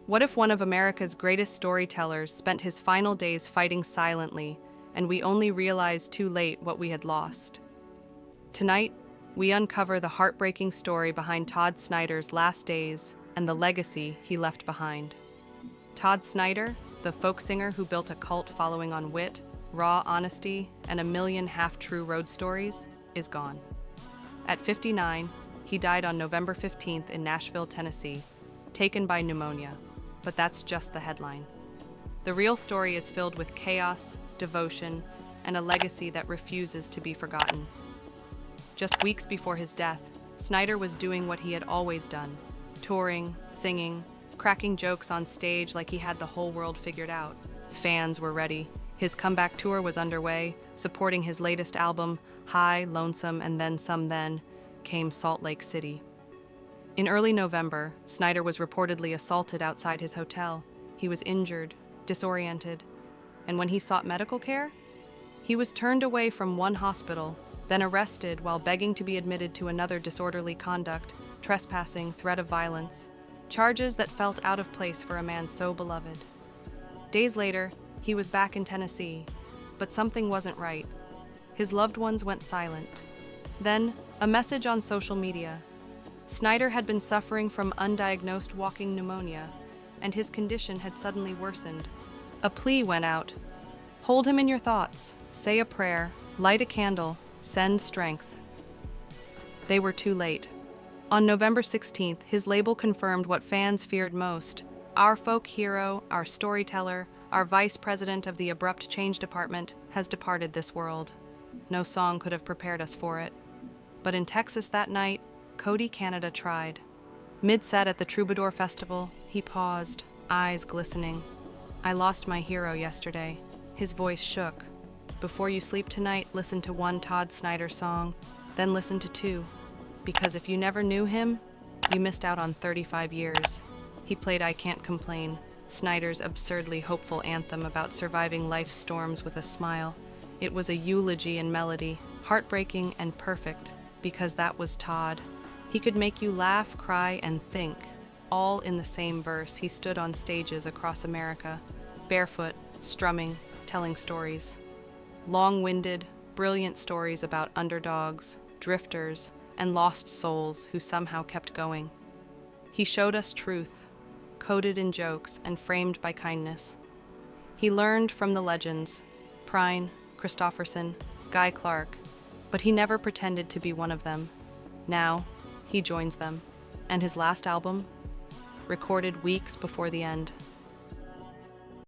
What if one of America's greatest storytellers spent his final days fighting silently, and we only realized too late what we had lost? Tonight, we uncover the heartbreaking story behind Todd Snider's last days and the legacy he left behind. Todd Snider, the folk singer who built a cult following on wit, raw honesty, and a million half-true road stories, is gone. At 59, he died on November 15th in Nashville, Tennessee, taken by pneumonia. But that's just the headline. The real story is filled with chaos, devotion, and a legacy that refuses to be forgotten. Just weeks before his death, Snider was doing what he had always done, touring, singing, cracking jokes on stage like he had the whole world figured out. Fans were ready. His comeback tour was underway, supporting his latest album, High, Lonesome, and Then Some Then, came Salt Lake City. In early November, Snider was reportedly assaulted outside his hotel. He was injured, disoriented, and when he sought medical care, he was turned away from one hospital, then arrested while begging to be admitted to another disorderly conduct, trespassing, threat of violence, charges that felt out of place for a man so beloved. Days later, he was back in Tennessee, but something wasn't right. His loved ones went silent. Then, a message on social media. Snider had been suffering from undiagnosed walking pneumonia, and his condition had suddenly worsened. A plea went out. Hold him in your thoughts, say a prayer, light a candle, send strength. They were too late. On November 16th, his label confirmed what fans feared most. Our folk hero, our storyteller, our vice president of the Abrupt Change Department has departed this world. No song could have prepared us for it. But in Texas that night, Cody Canada tried. Mid-set at the Troubadour Festival, he paused, eyes glistening. I lost my hero yesterday. His voice shook. Before you sleep tonight, listen to one Todd Snider song, then listen to two. Because if you never knew him, you missed out on 35 years. He played I Can't Complain, Snider's absurdly hopeful anthem about surviving life's storms with a smile. It was a eulogy in melody, heartbreaking and perfect, because that was Todd. He could make you laugh, cry, and think, all in the same verse. He stood on stages across America, barefoot, strumming, telling stories. Long-winded, brilliant stories about underdogs, drifters, and lost souls who somehow kept going. He showed us truth, coded in jokes and framed by kindness. He learned from the legends, Prine, Christofferson, Guy Clark, but he never pretended to be one of them. Now, he joins them, and his last album, recorded weeks before the end,